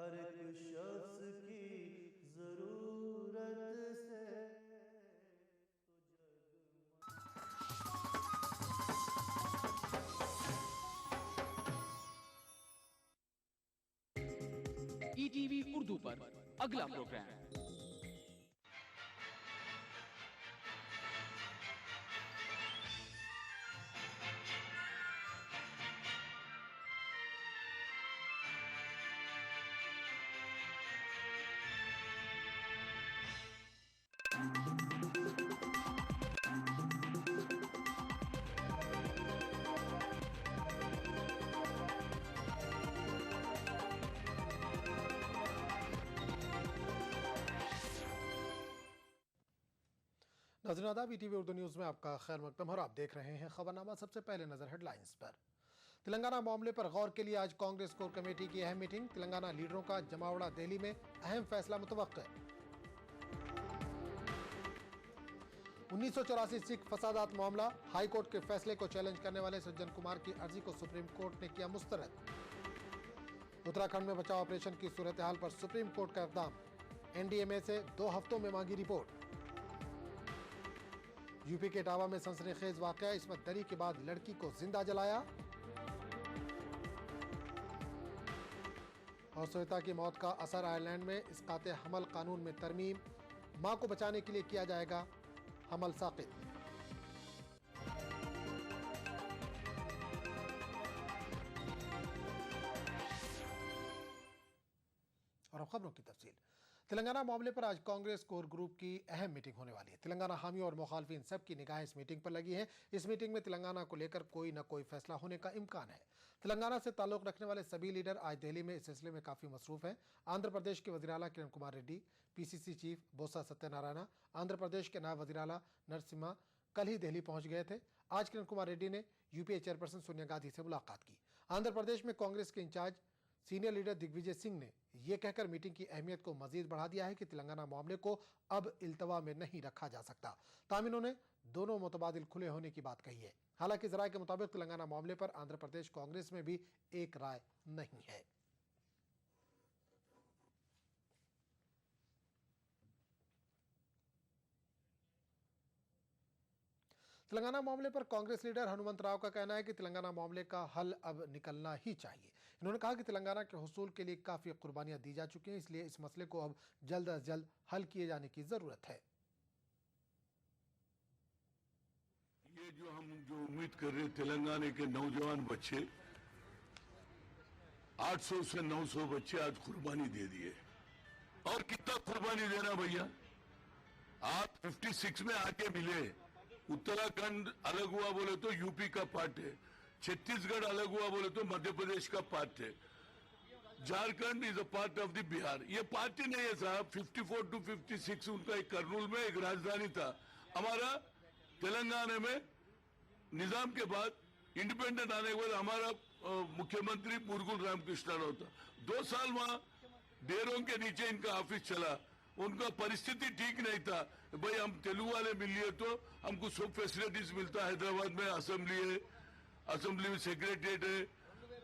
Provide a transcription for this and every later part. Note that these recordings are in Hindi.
हर एक शख्स की जरूरत से तो ईटीवी उर्दू पर अगला प्रोग्राम। नाज़रीन आदाब, ईटीवी उर्दू न्यूज़ में आपका खैर मकदम और आप देख रहे हैं खबरनामा। सबसे पहले नजर हेडलाइंस पर। तेलंगाना मामले पर गौर के लिए आज कांग्रेस कोर कमेटी की अहम मीटिंग। तेलंगाना लीडरों का जमावड़ा दिल्ली में, अहम फैसला मुतवक्किर। 1984 सिख फसादात मामला, हाई कोर्ट के फैसले को चैलेंज करने वाले सज्जन कुमार की अर्जी को सुप्रीम कोर्ट ने किया मुस्तरद। उत्तराखंड में बचाव ऑपरेशन की सूरत हाल पर सुप्रीम कोर्ट का इक़दाम, एनडीएमए से 2 हफ्तों में मांगी रिपोर्ट। यूपी के इटावा में सनसनीखेज वाकया, इसमें दरी के बाद लड़की को जिंदा जलाया। और श्वेता की मौत का असर, आयरलैंड में इस्काते हमल कानून में तरमीम, मां को बचाने के लिए किया जाएगा हमल साकित। और अब खबरों की तफसील। तेलंगाना मामले पर आज कांग्रेस कोर ग्रुप की अहम मीटिंग होने वाली है। तेलंगाना हामियों और मुखालफिन सब की निगाहें इस मीटिंग पर लगी हैं। इस मीटिंग में तेलंगाना को लेकर कोई न कोई फैसला होने का इम्कान है। तेलंगाना से ताल्लुक रखने वाले सभी लीडर आज दिल्ली में इस सिलसिले में काफी मसरूफ हैं। आंध्र प्रदेश के वज़ीर आला किरण कुमार रेड्डी, पीसीसी चीफ बोसा सत्यनारायण, आंध्र प्रदेश के नायब वज़ीर आला नरसिम्हा कल ही दिल्ली पहुंच गए थे। आज किरण कुमार रेड्डी ने यूपीए चेयरपर्सन सोनिया गांधी से मुलाकात की। आंध्र प्रदेश में कांग्रेस के incharge senior leader Digvijaya Singh ने यह कहकर मीटिंग की अहमियत को मजीद बढ़ा दिया है कि तेलंगाना मामले को अब इल्तवा में नहीं रखा जा सकता। ताहम इन्होंने दोनों मुतबादिल खुले होने की बात कही है। हालांकि जराये के मुताबिक तेलंगाना मामले पर आंध्र प्रदेश कांग्रेस में भी एक राय नहीं है। तेलंगाना मामले पर कांग्रेस लीडर हनुमंत राव का कहना है कि तेलंगाना मामले का हल अब निकलना ही चाहिए। इन्होंने कहा कि तेलंगाना के हुसूल के लिए काफी कुर्बानियां दी जा चुकी हैं, इसलिए इस मसले को अब जल्द अज जल्द हल किए जाने की जरूरत है। ये जो हम उम्मीद कर रहे तेलंगाना के नौजवान बच्चे, 800 से 900 बच्चे आज कुर्बानी दे दिए। और कितना कुर्बानी देना भैया? आप 56 में आके मिले। उत्तराखंड अलग हुआ बोले तो यूपी का पार्ट है, छत्तीसगढ़ अलग हुआ बोले तो मध्य प्रदेश का पार्ट है, Jharkhand is a part of the Bihar. ये पार्टी नहीं है साहब। 54 to 56 उनका एक कर्नूल में एक राजधानी था। हमारा तेलंगाना में निजाम के बाद इंडिपेंडेंट आने के बाद हमारा मुख्यमंत्री मुरगुल रामकृष्णन होता। 2 साल वहां डेरों के नीचे इनका ऑफिस चला। उनका परिस्थिति ठीक नहीं था। भाई हम तेलुगु वाले मिल लिए तो हमको सब फैसिलिटीज मिलता है। हैदराबाद में असेंबली है, असेंबली में सेक्रेटरीट है,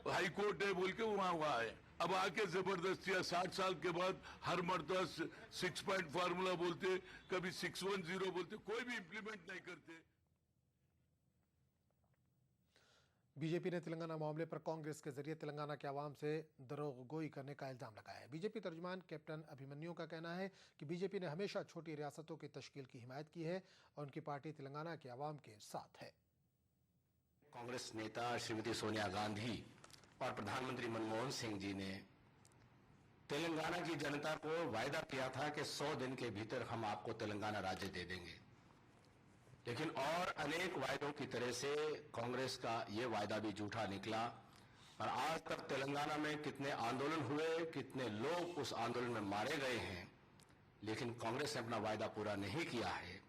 हाई कोर्ट है बोल के वहां है। अब आके जबरदस्ती 60 साल के बाद हर मर्दा 6 पॉइंट फार्मूला बोलते, कभी 610 बोलते, कोई भी इंप्लीमेंट नहीं करते। बीजेपी ने तेलंगाना मामले पर कांग्रेस के जरिए तेलंगाना के अवाम से दरोगोई करने का इल्जाम लगाया है। बीजेपी तर्जुमान कैप्टन अभिमन्यु का कहना है कि बीजेपी ने हमेशा छोटी रियासतों की तश्कील की हिमायत की है और उनकी पार्टी तेलंगाना के अवाम के साथ है। कांग्रेस नेता श्रीमती सोनिया गांधी और प्रधानमंत्री मनमोहन सिंह जी ने तेलंगाना की जनता को वायदा किया था कि 100 दिन के भीतर हम आपको तेलंगाना राज्य दे देंगे, लेकिन और अनेक वायदों की तरह से कांग्रेस का यह वायदा भी झूठा निकला। और आज तक तेलंगाना में कितने आंदोलन हुए, कितने लोग उस आंदोलन में मारे गए हैं, लेकिन कांग्रेस ने अपना वायदा पूरा नहीं किया है।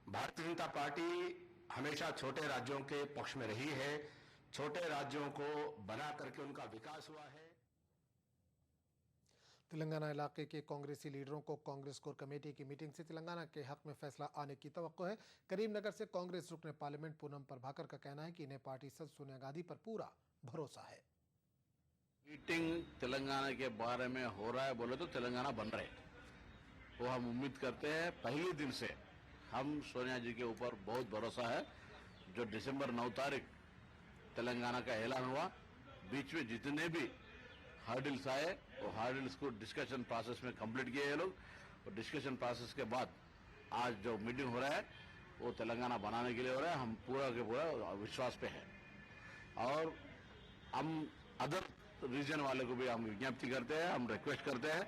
भारतीय जनता पार्टी हमेशा छोटे राज्यों के पक्ष में रही है। छोटे राज्यों को बना करके उनका विकास हुआ है। तेलंगाना इलाके के कांग्रेसी लीडरों को कांग्रेस कोर कमेटी की मीटिंग से तेलंगाना के हक में फैसला आने की तवक्को है। करीमनगर से कांग्रेस रुकन पार्लियामेंट पूनम प्रभाकर का कहना है कि इन्हें पार्टी सदस्य सोनिया गांधी पर पूरा भरोसा है। मीटिंग तेलंगाना के बारे में हो रहा है बोले तो तेलंगाना बन रहे वो हम उम्मीद करते हैं। पहले दिन से हम सोनिया जी के ऊपर बहुत भरोसा है। जो दिसंबर 9 तारीख तेलंगाना का ऐलान हुआ, बीच में जितने भी हर्डल्स आए वो हर्डल्स को डिस्कशन प्रोसेस में कंप्लीट किए ये लोग, और डिस्कशन प्रोसेस के बाद आज जो मीटिंग हो रहा है वो तेलंगाना बनाने के लिए हो रहा है। हम पूरा के पूरा विश्वास पे है और हम अदर रीजन वाले को भी हम विज्ञप्ति करते हैं, हम रिक्वेस्ट करते हैं,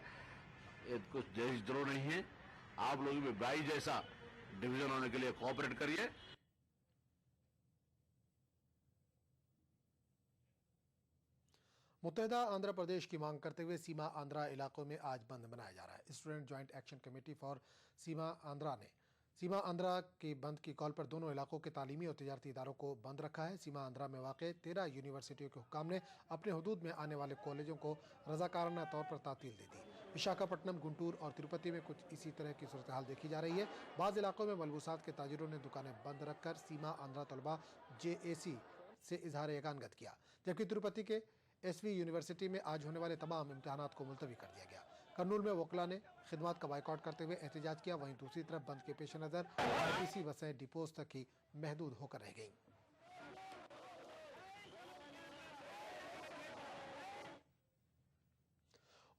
ये कुछ देशद्रोह नहीं है। आप लोग भी भाई जैसा डिवीजन होने के लिए कोऑपरेट करिए। मुत्तहिदा आंध्र प्रदेश की मांग करते हुए सीमा आंध्रा इलाकों में आज बंद मनाया जा रहा है। Student joint action committee for Seema Andhra ने सीमा आंध्रा के बंद की कॉल पर दोनों इलाकों के तालीमी और तिजारती इदारों को बंद रखा है। सीमा आंध्रा में वाक़ 13 यूनिवर्सिटियों के हुक्काम ने अपने हदूद में आने वाले कॉलेजों को रजाकाराना तौर पर तातील दे दी। विशाखापट्टनम, गुंटूर और तिरुपति में कुछ इसी तरह की सूरत हाल देखी जा रही है। बाज़ इलाकों में मलबूसात के ताजिरों ने दुकानें बंद रखकर सीमा आंध्रा तलबा JAC से इजहार यकानगत किया, जबकि तिरुपति के SV यूनिवर्सिटी में आज होने वाले तमाम इम्तहानात को मुलतवी कर दिया गया। कर्नूल में वकला ने खिदमात का बाइकआउट करते हुए एहतजाज किया। वहीं दूसरी तरफ बंद के पेश नज़र RTC बसें डिपोज तक ही महदूद होकर रह गईं।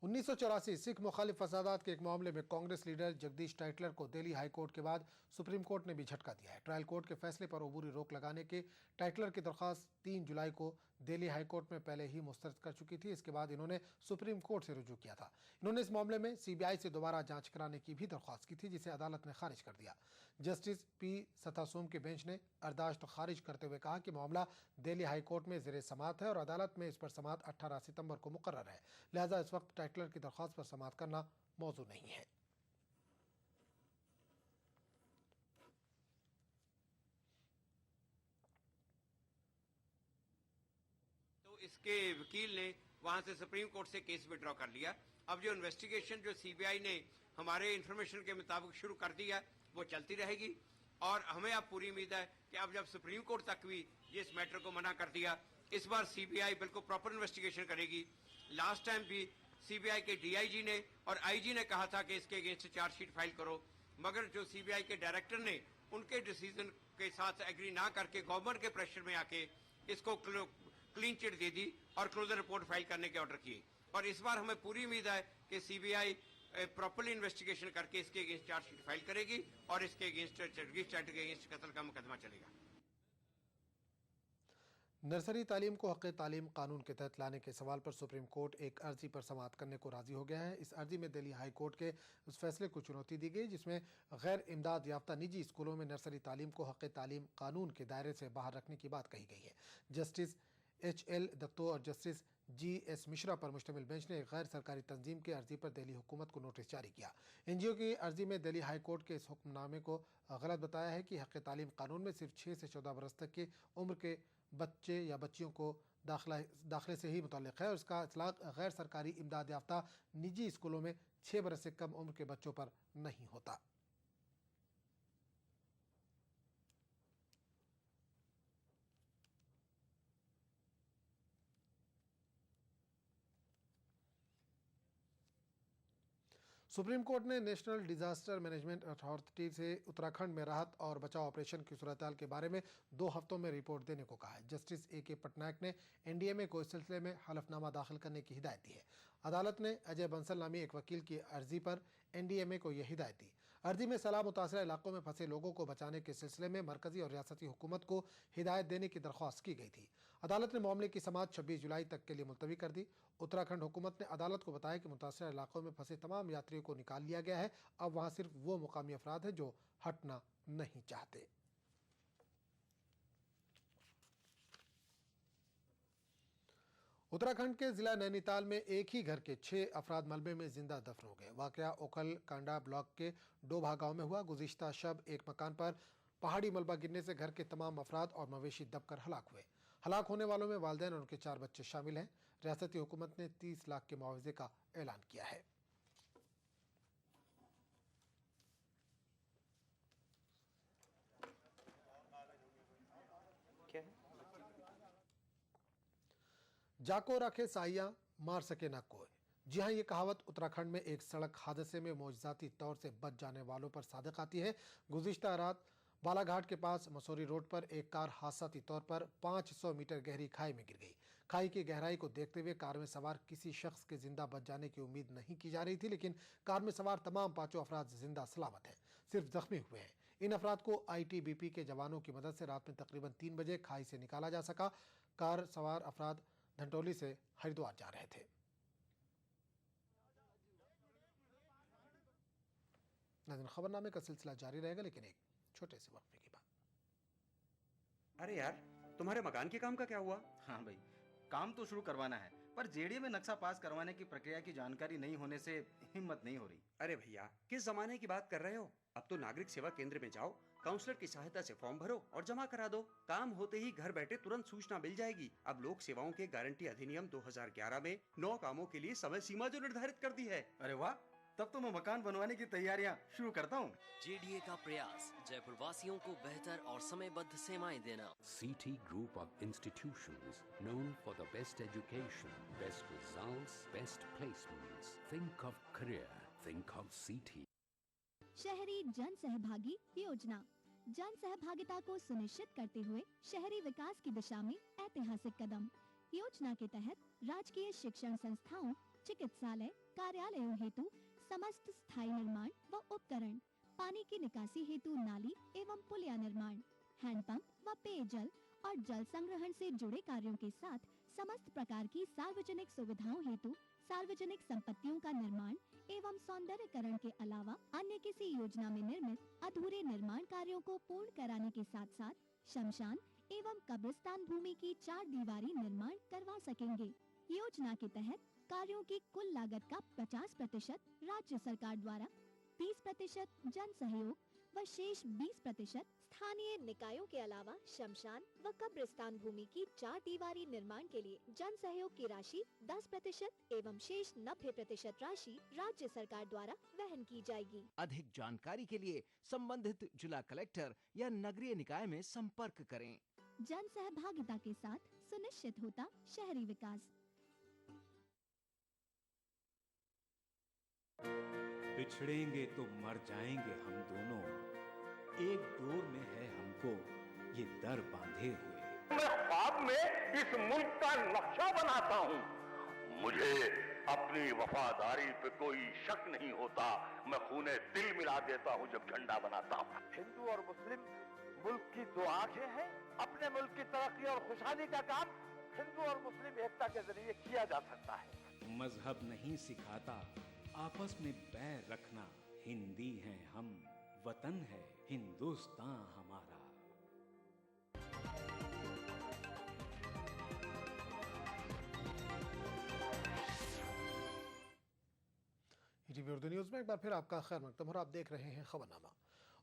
1984 सिख मुखालिफ फसादात के एक मामले में कांग्रेस लीडर जगदीश टाइटलर को दिल्ली हाई कोर्ट के बाद सुप्रीम कोर्ट ने भी झटका दिया है। ट्रायल कोर्ट के फैसले पर अबूरी रोक लगाने के टाइटलर की दरख्वास्त 3 जुलाई को दिल्ली हाई कोर्ट में पहले ही मुस्तरद कर चुकी थी। इसके बाद इन्होंने सुप्रीम कोर्ट से रुजू किया था। इन्होंने इस मामले में CBI से दोबारा जांच कराने की भी दरख्वास्त की थी, जिसे अदालत ने खारिज कर दिया। जस्टिस P सतासोम के बेंच ने अर्दाश्त खारिज करते हुए कहा कि मामला दिल्ली हाई कोर्ट में ज़ेरे समात है और अदालत में इस पर समात 18 सितंबर को मुकर्रर है, लिहाजा इस वक्त टाइटलर की दरख्वास्त पर समात करना मौजू नहीं है। तो इसके वकील ने वहां से सुप्रीम कोर्ट से केस विड्रॉ कर लिया। अब जो इन्वेस्टिगेशन जो CBI ने हमारे इंफॉर्मेशन के मुताबिक शुरू कर दिया वो चलती रहेगी और हमें अब पूरी उम्मीद है कि अब जब सुप्रीम कोर्ट तक भी ये इस मैटर को मना कर दिया, इस बार CBI बिल्कुल प्रॉपर इन्वेस्टिगेशन करेगी। लास्ट टाइम भी CBI के DIG ने और IG ने कहा था कि इसके अगेंस्ट चार्जशीट फाइल करो, मगर जो CBI के डायरेक्टर ने उनके डिसीजन के साथ एग्री ना करके गवर्नमेंट के प्रेशर में आके इसको क्लीन चिट दे दी और क्लोजर रिपोर्ट फाइल करने के ऑर्डर किए। और इस बार हमें पूरी उम्मीद है कि CBI प्रॉपर्ली इन्वेस्टिगेशन करके इसके अगेंस्ट चार्जशीट फाइल करेगी और इसके अगेंस्ट जगदीश टाइटलर के अगेंस्ट कत्ल का मुकदमा चलेगा। नर्सरी तालीम को हक़ तालीम कानून के तहत लाने के सवाल पर सुप्रीम कोर्ट एक अर्जी पर समाअत करने को राजी हो गया है। इस अर्जी में दिल्ली हाई कोर्ट के उस फैसले को चुनौती दी गई जिसमें गैर इमदाद याफ्ता निजी स्कूलों में नर्सरी तालीम को हक़ तालीम कानून के दायरे से बाहर रखने की बात कही गई है। जस्टिस HL दत्तो और जस्टिस GS मिश्रा पर मुश्तमिल बेंच ने एक गैर सरकारी तंजीम की अर्जी पर दिल्ली हुकूमत को नोटिस जारी किया। NGO की अर्जी में दिल्ली हाई कोर्ट के इस हुक्मनामे को गलत बताया है कि हक़ तालीम कानून में सिर्फ 6 से 14 बरस तक की उम्र के बच्चे या बच्चियों को दाखिले से ही मुताल्लिक़ है और इसका इतलाक़ गैर सरकारी इमदाद याफ्ता निजी स्कूलों में 6 बरस से कम उम्र के बच्चों पर नहीं होता। सुप्रीम कोर्ट ने नेशनल डिजास्टर मैनेजमेंट अथॉरिटी से उत्तराखंड में राहत और बचाव ऑपरेशन की सूरत-ए-हाल के बारे में 2 हफ्तों में रिपोर्ट देने को कहा है। जस्टिस AK पटनायक ने NDMA को इस सिलसिले में हलफनामा दाखिल करने की हिदायत दी है। अदालत ने अजय बंसल नामी एक वकील की अर्जी पर NDMA को यह हिदायत दी। अर्जी में सैलाब मुतासरा इलाकों में फंसे लोगों को बचाने के सिलसिले में मरकजी और रियासती हुकूमत को हिदायत देने की दरख्वास्त की गई थी। अदालत ने मामले की समाअत 26 जुलाई तक के लिए मुलतवी कर दी। उत्तराखंड हुकूमत ने अदालत को बताया कि मुतासरा इलाकों में फंसे तमाम यात्रियों को निकाल लिया गया है। अब वहां सिर्फ वो मुकामी अफराद हैं जो हटना नहीं चाहते। उत्तराखंड के जिला नैनीताल में एक ही घर के 6 अफराद मलबे में जिंदा दफन हो गए। वाकया ओखल कांडा ब्लॉक के डोभा गांव में हुआ। गुज़िश्ता शब एक मकान पर पहाड़ी मलबा गिरने से घर के तमाम अफराद और मवेशी दबकर हलाक हुए। हलाक होने वालों में वालिदैन और उनके 4 बच्चे शामिल हैं। रियासती हुकूमत ने 30 लाख के मुआवजे का ऐलान किया है। जाको रखे साहियां मार सके ना कोई। जी हाँ, ये कहावत उत्तराखंड में एक सड़क हादसे में मौजूदाती तौर से बच जाने वालों पर सादिक आती है। गुज़िश्ता रात बालाघाट के पास मसूरी रोड पर एक कार हादसाती तौर पर 500 मीटर गहरी खाई में गिर गई। खाई की गहराई को देखते हुए कार में सवार किसी शख्स के जिंदा बच जाने की उम्मीद नहीं की जा रही थी, लेकिन कार में सवार तमाम 5 अफराद जिंदा सलामत हैं, सिर्फ जख्मी हुए हैं। इन अफराद को ITBP के जवानों की मदद से रात में तकरीबन 3 बजे खाई से निकाला जा सका। कार सवार अफराद धनटोली से हरिद्वार जा रहे थे। नाज़रीन, खबरनामे का सिलसिला जारी रहेगा, लेकिन एक छोटे से वक्फे के बाद। अरे यार, तुम्हारे मकान के काम का क्या हुआ? हाँ भाई, काम तो शुरू करवाना है, पर जेडीए में नक्शा पास करवाने की प्रक्रिया की जानकारी नहीं होने से हिम्मत नहीं हो रही। अरे भैया, किस जमाने की बात कर रहे हो? अब तो नागरिक सेवा केंद्र में जाओ, काउंसलर की सहायता से फॉर्म भरो और जमा करा दो। काम होते ही घर बैठे तुरंत सूचना मिल जाएगी। अब लोक सेवाओं के गारंटी अधिनियम 2011 में 9 कामों के लिए समय सीमा जो निर्धारित कर दी है। अरे वाह, तब तो मैं मकान बनवाने की तैयारियां शुरू करता हूँ। जेडीए का प्रयास जयपुर वासियों को बेहतर और समयबद्ध सेवाएं देना। CT Group of institutions known for the best education, best results, best placements. Think of career. Think of CT. शहरी जन सहभागी योजना जन सहभागिता को सुनिश्चित करते हुए शहरी विकास की दिशा में ऐतिहासिक कदम। योजना के तहत राजकीय शिक्षण संस्थाओं, चिकित्सालय, कार्यालयों हेतु समस्त स्थायी निर्माण व उपकरण, पानी की निकासी हेतु नाली एवं पुलिया निर्माण, हैंडपंप व पेयजल और जल संग्रहण से जुड़े कार्यों के साथ समस्त प्रकार की सार्वजनिक सुविधाओं हेतु सार्वजनिक संपत्तियों का निर्माण एवं सौंदर्यकरण के अलावा अन्य किसी योजना में निर्मित अधूरे निर्माण कार्यों को पूर्ण कराने के साथ साथ शमशान एवं कब्रिस्तान भूमि की 4 दीवारी निर्माण करवा सकेंगे। योजना के तहत कार्यों की कुल लागत का 50% राज्य सरकार द्वारा, 30% जन सहयोग व शेष 20% स्थानीय निकायों के अलावा शमशान व कब्रिस्तान भूमि की 4 दीवारी निर्माण के लिए जन सहयोग की राशि 10% एवं शेष 90% राशि राज्य सरकार द्वारा वहन की जाएगी। अधिक जानकारी के लिए संबंधित जिला कलेक्टर या नगरीय निकाय में संपर्क करें। जन सहभागिता के साथ सुनिश्चित होता शहरी विकास। बिछड़ेंगे तो मर जाएंगे हम दोनों, एक डोर में है हमको ये दर बांधे हुए। मैं ख्वाब में इस मुल्क का नक्शा बनाता हूँ। मुझे अपनी वफादारी पे कोई शक नहीं होता। मैं खूने दिल मिला देता हूँ जब झंडा बनाता हूँ। हिंदू और मुस्लिम मुल्क की 2 आंखें हैं। अपने मुल्क की तरक्की और खुशहाली का काम हिंदू और मुस्लिम एकता के जरिए किया जा सकता है। मजहब नहीं सिखाता आपस में बैर रखना। हिंदी हैं हम, वतन है हिंदुस्तान हमारा। ईटीवी उर्दू न्यूज़ में एक बार फिर आपका खैर मकदम और आप देख रहे हैं खबरनामा।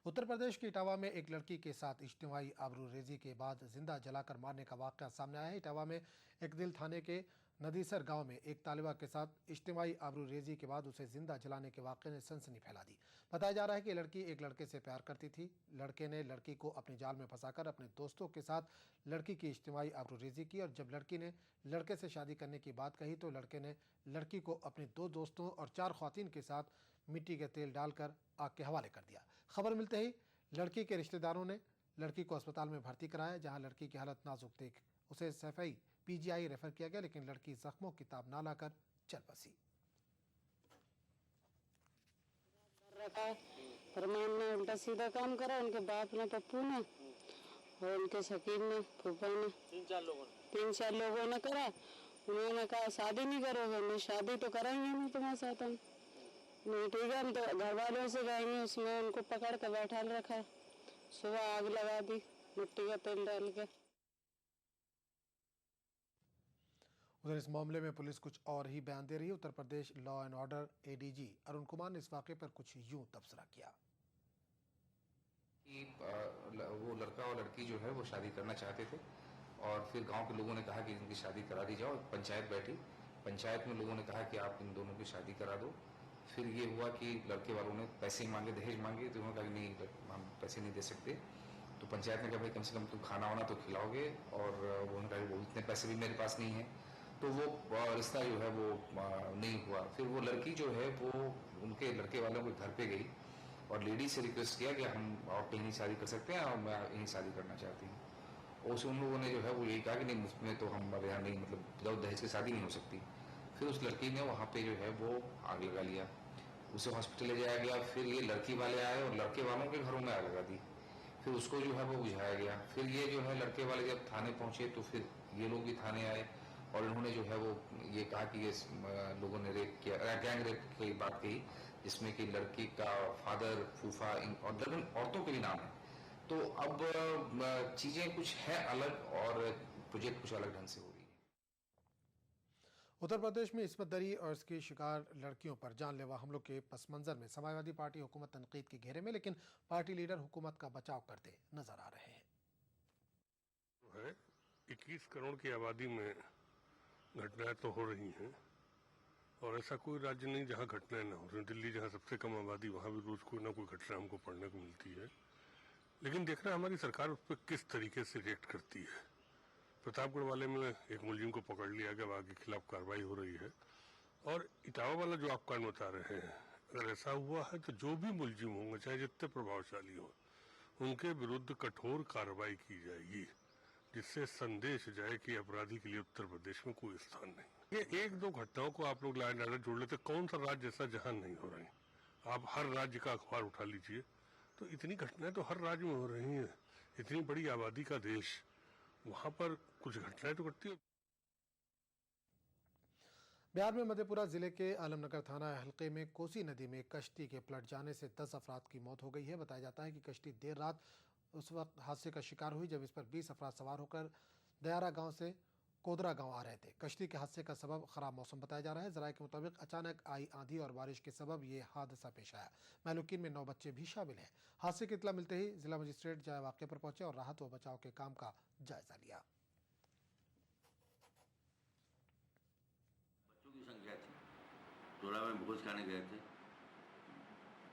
उत्तर प्रदेश के इटावा में एक लड़की के साथ इज्तिमाई आबरूरेजी के बाद जिंदा जलाकर मारने का वाक़या सामने आया है। इटावा में एक दिल थाने के नदीसर गांव में एक तालिबा के साथ इज्तिमाई आबरूरेजी के बाद उसे जिंदा जलाने के वाक़े ने सनसनी फैला दी। बताया जा रहा है कि लड़की एक लड़के से प्यार करती थी। लड़के ने लड़की को अपने जाल में फंसाकर अपने दोस्तों के साथ लड़की की इज्तिमाई आबरूरेजी की और जब लड़की ने लड़के से शादी करने की बात कही तो लड़के ने लड़की को अपने 2 दोस्तों और 4 ख्वातीन के साथ मिट्टी के तेल डालकर आग के हवाले कर दिया। खबर मिलते ही लड़की के रिश्तेदारों ने लड़की को अस्पताल में भर्ती कराया, जहां लड़की की हालत नाजुक देख उसे सफाई PGI रेफर किया गया, लेकिन लड़की जख्मों की ताब ना लाकर चल बसी। फरमान ने उल्टा सीधा काम करा, उनके बाप ने, पप्पू ने और उनके शकील ने, फूफा ने, 3-4 लोगों ने करा। उन्होंने कहा शादी नहीं करोगे? नहीं, शादी तो कराएंगे नहीं तुम्हारे साथ हम। नहीं ठीक है, हम तो घर वालों से जाएंगे। उसमें उनको पकड़ कर बैठा रखा, सुबह आग लगा दी मिट्टी का तेल डाल के। उधर इस मामले में पुलिस कुछ और ही बयान दे रही है। Uttar Pradesh law and order ADG Arun Kumar ने इस वाक़े पर कुछ यूं तबसरा किया। वो लड़का और लड़की जो है वो शादी करना चाहते थे और फिर गांव के लोगों ने कहा कि इनकी शादी करा दी जाओ। पंचायत बैठी, पंचायत में लोगों ने कहा कि आप इन दोनों की शादी करा दो। फिर ये हुआ कि लड़के वालों ने पैसे मांगे, दहेज मांगे, तो उन्होंने कहा कि नहीं, हम पैसे नहीं दे सकते। तो पंचायत ने कहा भाई कम से कम तुम खाना वाना तो खिलाओगे, और उन्होंने कहा वो इतने पैसे भी मेरे पास नहीं है। तो तो वो रिश्ता जो है वो नहीं हुआ। फिर वो लड़की जो है वो उनके लड़के वालों के घर पे गई और लेडी से रिक्वेस्ट किया कि हम और कहीं शादी कर सकते हैं और मैं यहीं शादी करना चाहती हूँ। और उसे उन लोगों ने जो है वो यही कहा कि नहीं, मुफ्त में तो हमारे यहाँ नहीं, मतलब विदाउट दहेज की शादी नहीं हो सकती। फिर उस लड़की ने वहाँ पे जो है वो आग लगा लिया, उसे हॉस्पिटल ले जाया गया। फिर ये लड़की वाले आए और लड़के वालों के घरों में आग लगा दी। फिर उसको जो है वो बुझाया गया। फिर ये जो है लड़के वाले जब थाने पहुँचे तो फिर ये लोग भी थाने आए और इन्होंने जो है वो ये कहा कि ये लोगों ने रेप किया, गैंग रेप की बात कही, जिसमें कि लड़की का फादर, फूफा और दर्जन औरतों के भी नाम है। तो अब चीजें कुछ है अलग और प्रोजेक्ट कुछ अलग ढंग से हो रही है। उत्तर प्रदेश में इस्मत दरी और इसकी शिकार लड़कियों पर जानलेवा हमलों के पस मंजर में समाजवादी पार्टी हुकूमत तनकीद के घेरे में, लेकिन पार्टी लीडर हुकूमत का बचाव करते नजर आ रहे हैं। 21 करोड़ की आबादी में घटनाएं तो हो रही हैं और ऐसा कोई राज्य नहीं जहां घटनाएं न हो रही। दिल्ली जहां सबसे कम आबादी, वहां भी रोज कोई ना कोई घटना हमको पढ़ने को मिलती है। लेकिन देखना हमारी सरकार उस पर किस तरीके से रिएक्ट करती है। प्रतापगढ़ वाले में एक मुलजिम को पकड़ लिया गया, आगे खिलाफ कार्रवाई हो रही है। और इटावा वाला जो आप कांड बता रहे हैं, अगर ऐसा हुआ है तो जो भी मुलजिम होंगे, चाहे जितने प्रभावशाली हो, उनके विरुद्ध कठोर कार्रवाई की जाएगी, जिससे संदेश जाए कि अपराधी के लिए उत्तर प्रदेश में कोई स्थान नहीं। ये एक दो घटनाओं को आप लोग लाइन आर्डर जोड़ लेते, कौन सा राज्य ऐसा जहां नहीं हो रही। आप हर राज्य का अखबार उठा लीजिए तो इतनी घटनाएं तो हर राज्य में हो रही हैं। इतनी बड़ी आबादी का देश, वहां पर कुछ घटनाएं तो घटती है। बिहार में मधेपुरा जिले के आलमनगर थाना हल्के में कोसी नदी में कश्ती के पलट जाने से 10 अफराद की मौत हो गई है। बताया जाता है कि कश्ती देर रात उस वक्त हादसे का शिकार हुई जब इस पर 20 अफराद सवार होकर दयारा गांव से कोदरा गांव आ रहे थे। कश्ती के हादसे का सबब खराब मौसम बताया जा रहा है। जराये के मुताबिक अचानक आई आंधी और बारिश के सबब ये हादसा पेश आया। महलूकीन में 9 बच्चे भी शामिल हैं। हादसे की इत्तला मिलते ही जिला मजिस्ट्रेट जाए वाक़े पर पहुंचे और राहत व बचाव के काम का जायजा लिया। बच्चों की संख्या थी, टोला में भोज खाने गए थे,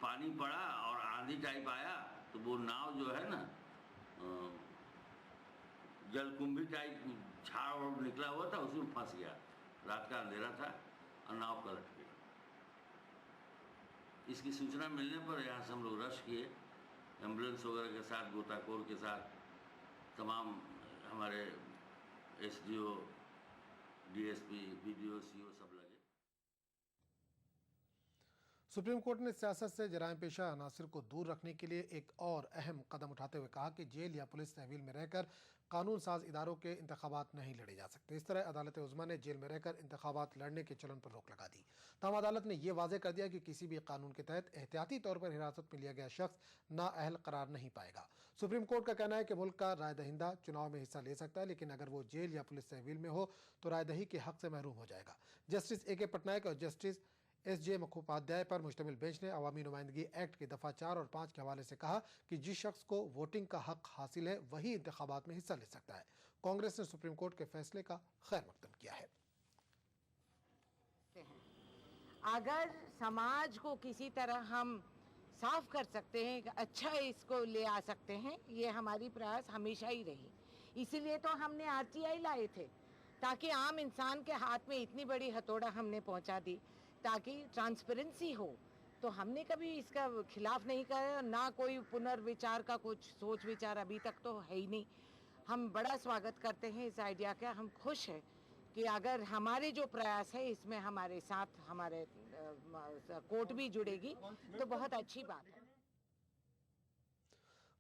पानी पड़ा और आंधी टाइप आया तो वो नाव जो है ना जलकुंभी टाइप झाड़ निकला हुआ था, उसमें फंस गया। रात का अंधेरा था और नाव पलट गई। इसकी सूचना मिलने पर यहाँ से हम लोग रश किए, एम्बुलेंस वगैरह के साथ, गोताखोर के साथ, तमाम हमारे एसडीओ, डीएसपी, बीडीओ, सीओ सब लगे। सुप्रीम कोर्ट ने सियासत से जराइम पेशा अनासिर को दूर रखने के लिए एक और अहम कदम उठाते हुए कहा कि जेल या पुलिस तहवील में रहकर कानून साज इदारों के इंतखाबात नहीं लड़े जा सकते। इस तरह अदालत उज़्मा ने जेल में रहकर इंतखाबात लड़ने के चलन पर रोक लगा दी। तमाम अदालत ने यह वाज़ेह कर दिया कि किसी भी कानून के तहत एहतियाती तौर पर हिरासत में लिया गया शख्स नाअहल करार नहीं पाएगा। सुप्रीम कोर्ट का कहना है कि मुल्क का राय दहिंदा चुनाव में हिस्सा ले सकता है, लेकिन अगर वो जेल या पुलिस तहवील में हो तो रायदही के हक से महरूम हो जाएगा। Justice A K. पटनायक और जस्टिस एस.जे. मुखोपाध्याय पर मुश्तमिल बेंच ने अवामी नुमाइंदगी एक्ट के दफ़ा 4 और 5 के हवाले से कहा कि जिस शख्स को वोटिंग का हक हासिल है वही इंतखाबात में हिस्सा ले सकता है। कांग्रेस ने सुप्रीम कोर्ट के फैसले का खैर मकदम किया है। अगर समाज को किसी तरह हम साफ कर सकते हैं, अच्छा इसको ले आ सकते हैं, ये हमारी प्रयास हमेशा ही रही। इसीलिए तो हमने आरटीआई लाए थे, ताकि आम इंसान के हाथ में इतनी बड़ी हथौड़ा हमने पहुंचा दी ताकि ट्रांसपेरेंसी हो। तो हमने कभी इसका खिलाफ नहीं करा, ना कोई पुनर्विचार का कुछ सोच विचार अभी तक तो है ही नहीं। हम बड़ा स्वागत करते हैं इस आइडिया का। हम खुश हैं कि अगर हमारे जो प्रयास है इसमें हमारे साथ हमारे कोर्ट भी जुड़ेगी तो बहुत अच्छी बात है।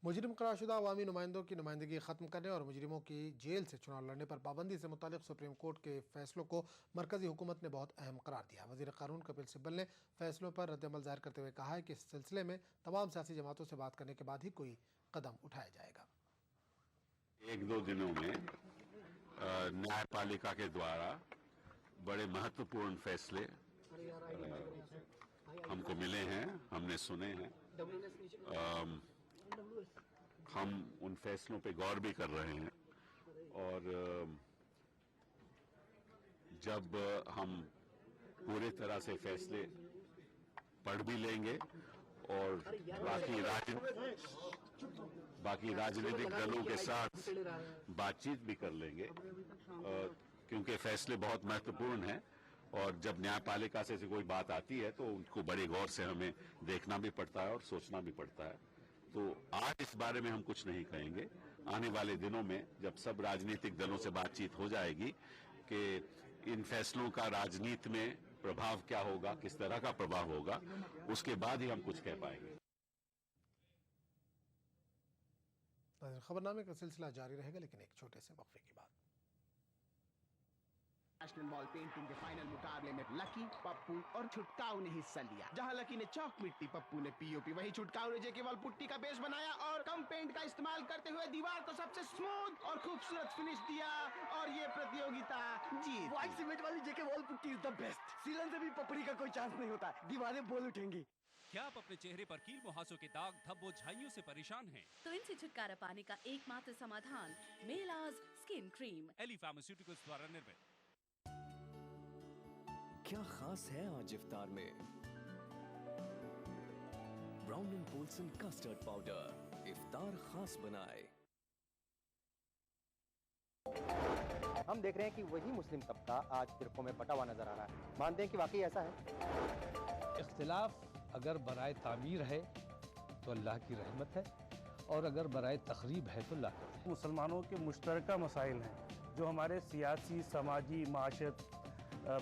मुजरिम करारशुदा अवामी नुमाइंदों की नुमाइंदगी ख़त्म करने और मुजरिमों की जेल से चुनाव लड़ने पर पाबंदी से मुतालिक सुप्रीम कोर्ट के फैसलों को मरकजी हुकूमत ने बहुत अहम करार दिया। वज़ीर क़ानून कपिल सिब्बल ने फैसलों पर रद्द-ए-अमल ज़ाहिर करते हुए कहा है कि इस सिलसिले में तमाम सियासी जमातों से बात करने के बाद ही कोई कदम उठाया जाएगा। 1-2 दिनों में न्यायपालिका के द्वारा बड़े महत्वपूर्ण फैसले हमको मिले हैं, हमने सुने हैं। हम उन फैसलों पे गौर भी कर रहे हैं और जब हम पूरे तरह से फैसले पढ़ भी लेंगे और बाकी राजनीतिक दलों के साथ बातचीत भी कर लेंगे क्योंकि फैसले बहुत महत्वपूर्ण हैं और जब न्यायपालिका से कोई बात आती है तो उनको बड़े गौर से हमें देखना भी पड़ता है और सोचना भी पड़ता है। तो आज इस बारे में हम कुछ नहीं कहेंगे। आने वाले दिनों में जब सब राजनीतिक दलों से बातचीत हो जाएगी कि इन फैसलों का राजनीति में प्रभाव क्या होगा, किस तरह का प्रभाव होगा, उसके बाद ही हम कुछ कह पाएंगे। खबरनामे का सिलसिला जारी रहेगा, लेकिन एक छोटे से वक्फे के बाद। नेशनल बॉल पेंटिंग के फाइनल मुकाबले में लकी, पप्पू और छुटकाऊ ने हिस्सा लिया। जहां लकी ने चौक मिट्टी, पप्पू ने पीओपी, वहीं छुटकाऊ ने जेके वॉल पुट्टी का बेस बनाया और कम पेंट का इस्तेमाल करते हुए दीवार को सबसे स्मूथ और खूबसूरत फिनिश दिया और ये प्रतियोगिता जीत। व्हाइट सीमेंट वाली JK wall putty is the best. सीलन से भी पपड़ी का कोई चांस नहीं होता, दीवारें बोल उठेंगी। क्या आप अपने चेहरे पर कील मुहासों के दाग, धब्बों, झाइयों से परेशान हैं? तो इनसे छुटकारा पाने का एकमात्र समाधान मेलाज स्किन क्रीम, एली फार्मास्यूटिकल्स द्वारा निर्मित। क्या खास है आज इफ्तार में? Brown and Polson custard powder इफ्तार खास बनाए। हम देख रहे हैं कि वही मुस्लिम तबका आज फिरकों में बटा हुआ नजर आ रहा है। मानते हैं कि वाकई ऐसा है? इख्तिलाफ अगर बराए तामीर है तो अल्लाह की रहमत है, और अगर बराए तखरीब है तो लानत है। मुसलमानों के मुश्तरका मसाइल हैं जो हमारे सियासी, समाजी,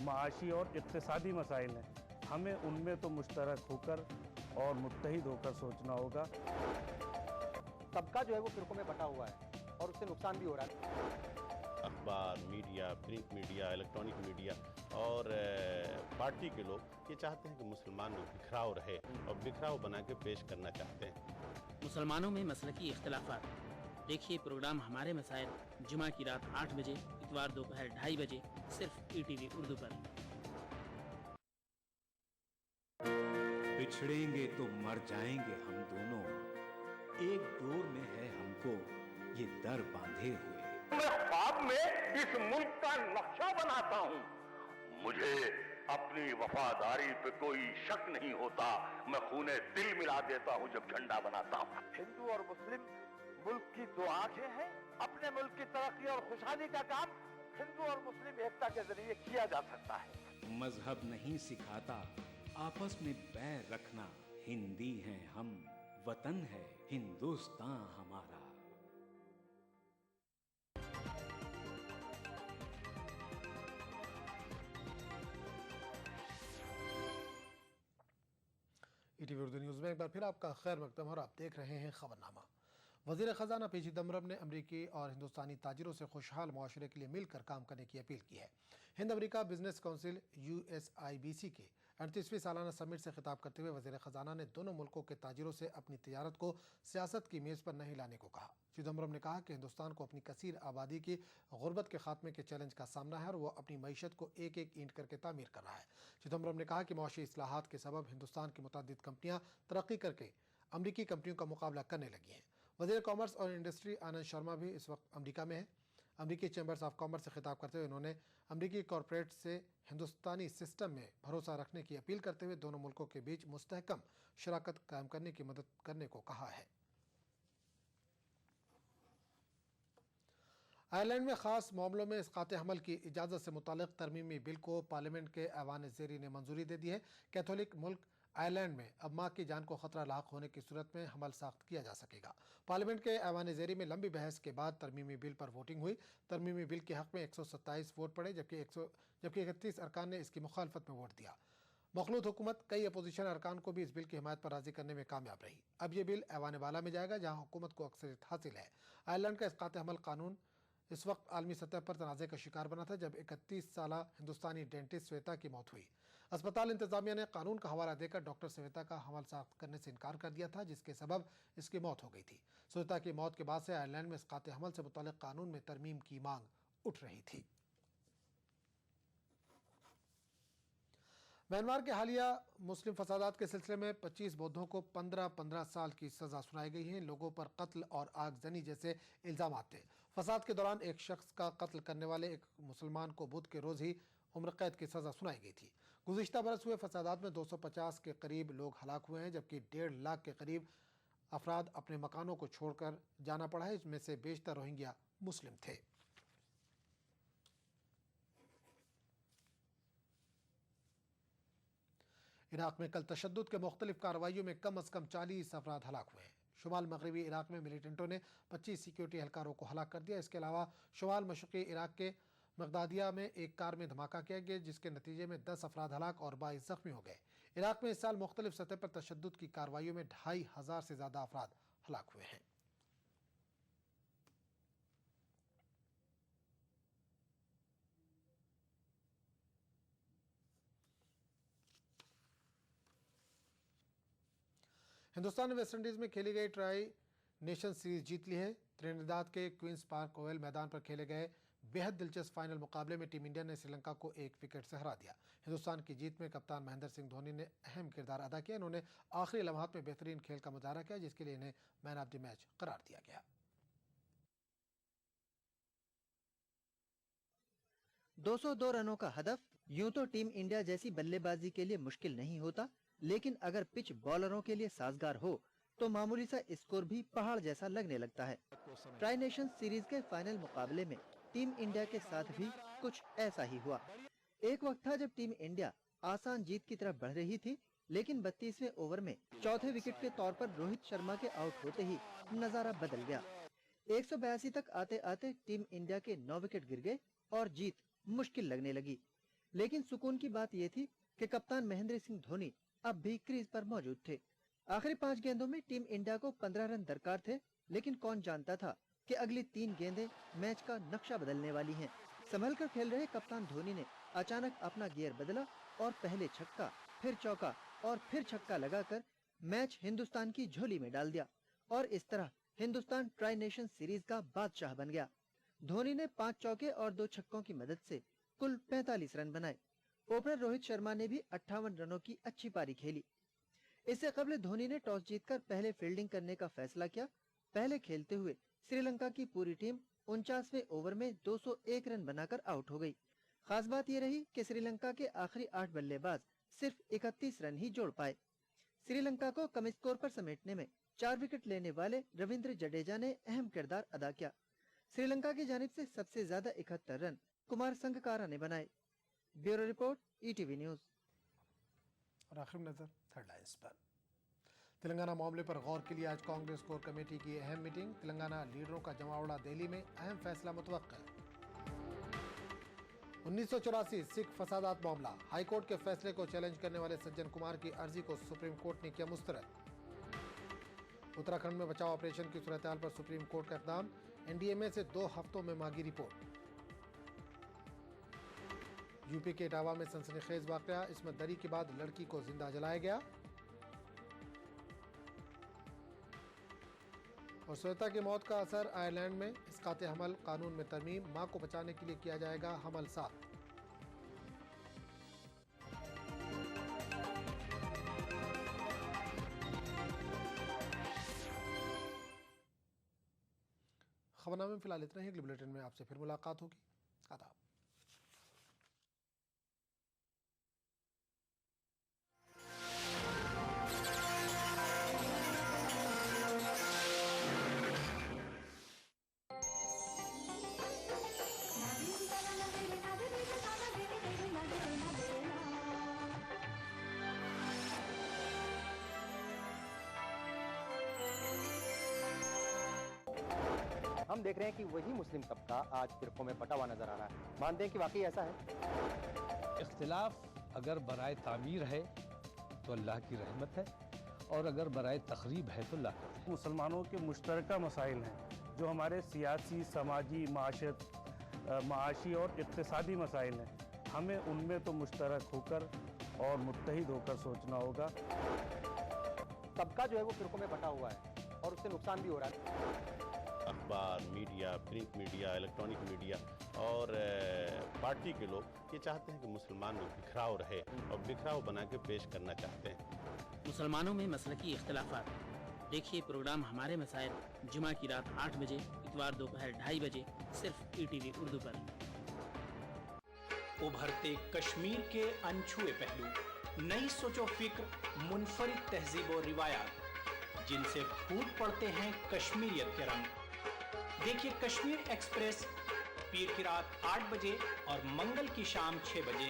माशी और इक्तिसादी मसाइल हैं। हमें उनमें तो मुश्तरक होकर और मुत्तहिद होकर सोचना होगा। तबका जो है वो फिरकों में बटा हुआ है और उससे नुकसान भी हो रहा है। अखबार, media, print media, electronic media और पार्टी के लोग ये चाहते हैं कि मुसलमान लोग बिखराव रहे और बिखराव बना के पेश करना चाहते हैं। मुसलमानों में मसलकी इख्तिलाफात। देखिए प्रोग्राम हमारे मसाइल जुमा की रात 8 बजे, इतवार दोपहर 2:30 बजे, सिर्फ ईटीवी उर्दू पर। बिछड़ेंगे तो मर जाएंगे हम दोनों, एक डोर में है हमको ये दर बांधे हुए। मैं ख्वाब में इस मुल्क का नक्शा बनाता हूँ। मुझे अपनी वफादारी पे कोई शक नहीं होता। मैं खूने दिल मिला देता हूँ जब झंडा बनाता हूँ। हिंदू और मुस्लिम मुल्क की दो आंखें हैं। अपने मुल्क की तरक्की और खुशहाली का काम हिंदू और मुस्लिम एकता के जरिए किया जा सकता है। मजहब नहीं सिखाता आपस में बैर रखना। हिंदी हैं हम, वतन है हिंदुस्तान हमारा। ईटीवी उर्दू न्यूज़ में एक बार फिर आपका खैर मकदम और आप देख रहे हैं खबरनामा। वज़ीर ख़ज़ाना पी चिदम्बरम ने अमरीकी और हिंदुस्तानी ताजिरों से खुशहाल मुआशरे के लिए मिलकर काम करने की अपील की है। हिंद अमरीका बिजनेस काउंसिल USIBC के 38वीं सालाना समिट से खिताब करते हुए वज़ीर ख़ज़ाना ने दोनों मुल्कों के ताजिरों से अपनी तिजारत को सियासत की मेज़ पर नहीं लाने को कहा। चिदम्बरम ने कहा कि हिंदुस्तान को अपनी कसीर आबादी की गुर्बत के खात्मे के चैलेंज का सामना है और वह अपनी मईशत को एक एक ईंट करके तामीर कर रहा है। चिदम्बरम ने कहा कि मौशी इस्लाहात के सबब हिंदुस्तान की मुतअद्दिद कंपनियां तरक्की करके अमरीकी कंपनियों का मुकाबला करने लगी हैं। वज़ीर कॉमर्स और इंडस्ट्री आनंद शर्मा भी इस वक्त अमरीका में है। अमरीकी चैम्बर्स ऑफ कॉमर्स से खिताब करते हुए उन्होंने अमरीकी कॉरपोरेट से हिंदुस्तानी सिस्टम में भरोसा रखने की अपील करते हुए दोनों मुल्कों के बीच मुस्तहकम शराकत कायम करने की मदद करने को कहा है। आयरलैंड में ख़ास मामलों में इसक़ात हमल की इजाज़त से मुताल्लिक़ तरमीमी बिल को पार्लियामेंट के ऐवान ज़ेरी ने मंजूरी दे दी है। कैथोलिक मुल्क आयरलैंड में अब माँ की जान को खतरा लाक होने की सूरत में हमल साख्त किया जा सकेगा। पार्लियामेंट के ऐवान ज़ेरी में लंबी बहस के बाद तरमीमी बिल पर वोटिंग हुई। तरमीमी बिल के हक़ में 127 वोट पड़े, जबकि 31 अरकान ने इसकी मुखालफत में वोट दिया। मखलूत हुकूमत कई अपोजिशन अरकान को भी इस बिल की हिमायत पर राज़ी करने में कामयाब रही। अब ये बिल ऐवान बाला में जाएगा, जहाँ हुकूमत को अक्सरियत हासिल है। आयरलैंड का इसक़ात हमल कानून इस वक्त आलमी सतह पर तनाज़े का शिकार बना था जब 31 साला हिंदुस्तानी डेंटिस्ट श्वेता की मौत हुई। अस्पताल इंतजामिया ने कानून का हवाला देकर डॉक्टर श्वेता का हमल साख्त करने से इनकार कर दिया था, जिसके सबब इसकी मौत हो गई थी। श्वेता की मौत के बाद से आयरलैंड में इसक़ात हमल से मुताल्लिक़ कानून में तरमीम की मांग उठ रही थी। म्यांमार के हालिया मुस्लिम फसादात के सिलसिले में 25 बौद्धों को 15-15 साल की सज़ा सुनाई गई है। लोगों पर कत्ल और आगजनी जैसे इल्ज़ाम थे। फसाद के दौरान एक शख्स का कत्ल करने वाले एक मुसलमान को बुध के रोज़ ही उम्र कैद की सज़ा सुनाई गई थी। गुज़िश्ता बरस हुए फसादात में 250 के करीब लोग हलाक हुए हैं, जबकि 1.5 लाख के करीब अफराद अपने मकानों को छोड़कर जाना पड़ा है। इसमें से बेशतर रोहिंग्या मुस्लिम थे। इराक में कल तशद्दुद के मुख्तलिफ कार्रवाइयों में कम अज़ कम 40 अफराद हलाक हुए हैं। शुमाल मगरबी इराक में मिलिटेंटों ने 25 सिक्योरिटी एहलकारों को हलाक कर दिया। इसके अलावा शुमाल मशरक़ी इराक के बगदादिया में एक कार में धमाका किया गया, जिसके नतीजे में 10 अफराद हलाक और 22 जख्मी हो गए। इराक में इस साल मुख्तलिफ सतह पर तशद्दुद की कार्रवाइयों में 2500 से ज़्यादा अफराद हलाक हुए हैं। हिंदुस्तान ने वेस्टइंडीज में खेली गई ट्राई नेशन सीरीज जीत ली है। त्रिनिदाद के क्वींस पार्क ओवल मैदान पर खेले गए बेहद दिलचस्प फाइनल मुकाबले में टीम इंडिया ने श्रीलंका को 1 विकेट से हरा दिया। हिंदुस्तान की जीत में कप्तान महेंद्र सिंह धोनी ने अहम किरदार अदा किया। इन्होंने आखिरी लम्हात में बेहतरीन खेल का मुजाहरा किया, जिसके लिए इन्हें मैन ऑफ द मैच करार दिया गया। 202 रनों का हदफ यूं तो टीम इंडिया जैसी बल्लेबाजी के लिए मुश्किल नहीं होता, लेकिन अगर पिच बॉलरों के लिए साजगार हो तो मामूली सा स्कोर भी पहाड़ जैसा लगने लगता है। ट्राई नेशन सीरीज के फाइनल मुकाबले में टीम इंडिया के साथ भी कुछ ऐसा ही हुआ। एक वक्त था जब टीम इंडिया आसान जीत की तरफ बढ़ रही थी, लेकिन 32वें ओवर में चौथे विकेट के तौर पर रोहित शर्मा के आउट होते ही नजारा बदल गया। 182 तक आते आते टीम इंडिया के 9 विकेट गिर गए और जीत मुश्किल लगने लगी। लेकिन सुकून की बात यह थी कि कप्तान महेंद्र सिंह धोनी अब भी क्रीज पर मौजूद थे। आखिरी 5 गेंदों में टीम इंडिया को 15 रन दरकार थे, लेकिन कौन जानता था कि अगली 3 गेंदें मैच का नक्शा बदलने वाली हैं। संभल कर खेल रहे कप्तान धोनी ने अचानक अपना गियर बदला और पहले छक्का, फिर चौका और फिर छक्का लगाकर मैच हिंदुस्तान की झोली में डाल दिया और इस तरह हिंदुस्तान ट्राई नेशन सीरीज का बादशाह बन गया। धोनी ने 5 चौके और 2 छक्कों की मदद से कुल 45 रन बनाए। ओपनर रोहित शर्मा ने भी 58 रनों की अच्छी पारी खेली। इससे कबल धोनी ने टॉस जीतकर पहले फील्डिंग करने का फैसला किया। पहले खेलते हुए श्रीलंका की पूरी टीम 49वें ओवर में 201 रन बनाकर आउट हो गई। खास बात यह रही कि श्रीलंका के आखिरी 8 बल्लेबाज सिर्फ 31 रन ही जोड़ पाए। श्रीलंका को कम स्कोर पर समेटने में 4 विकेट लेने वाले रविंद्र जडेजा ने अहम किरदार अदा किया। श्रीलंका की जानिब से सबसे ज्यादा 71 रन कुमार संगकारा ने बनाए। Bureau report, ETV news. और आखिर नजर हेडलाइंस पर। तेलंगाना मामले पर गौर के लिए आज कांग्रेस कोर कमेटी की अहम मीटिंग। तेलंगाना लीडरों का जमावड़ा दिल्ली में, अहम फैसला मुतवक्का। 1984 सिख फसादात मामला, हाईकोर्ट के फैसले को चैलेंज करने वाले सज्जन कुमार की अर्जी को सुप्रीम कोर्ट ने किया मुस्तरद। उत्तराखंड में बचाव ऑपरेशन की सूरत हाल पर सुप्रीम कोर्ट का इक़दाम, एनडीएमए से 2 हफ्तों में मांगी रिपोर्ट। यूपी के इटावा में सनसनीखेज वाकया, इसमें दरी के बाद लड़की को जिंदा जलाया गया। और श्वेता की मौत का असर आयरलैंड में, इसकाते हमल कानून में तरमीम, मां को बचाने के लिए किया जाएगा हमल साथ। खबरनामे में फिलहाल इतना ही। अगले बुलेटिन में आपसे फिर मुलाकात होगी। आदाब। हम देख रहे हैं कि वही मुस्लिम तबका आज फिरकों में बटा हुआ नजर आ रहा है। मानते हैं कि वाकई ऐसा है? इख्तिलाफ अगर बराए तामीर है तो अल्लाह की रहमत है, और अगर बराए तखरीब है तो लानत है। मुसलमानों के मुश्तरका मसाइल हैं जो हमारे सियासी, समाजी, माशी और इक्तिसादी मसाइल हैं, हमें उनमें तो मुश्तरक होकर और मुत्तहिद होकर सोचना होगा। तबका जो है वो फिरकों में बटा हुआ है और उससे नुकसान भी हो रहा है। अखबार, media, print media, electronic media और पार्टी के लोग ये चाहते हैं कि मुसलमान लोग बिखराव रहे और बिखराव बना के पेश करना चाहते हैं। मुसलमानों में मसलकी इख्तिलाफात। देखिए प्रोग्राम हमारे मसाइल जुमा की रात 8 बजे, इतवार दोपहर 2:30 बजे, सिर्फ ईटीवी उर्दू पर। उभरते कश्मीर के अनछुए पहलू, नई सोचो फिक्र, मुनफरिद तहजीब और रिवायात जिनसे फूट पड़ते हैं कश्मीरियत के रंग। देखिए कश्मीर एक्सप्रेस पीर की रात 8 बजे और मंगल की शाम 6 बजे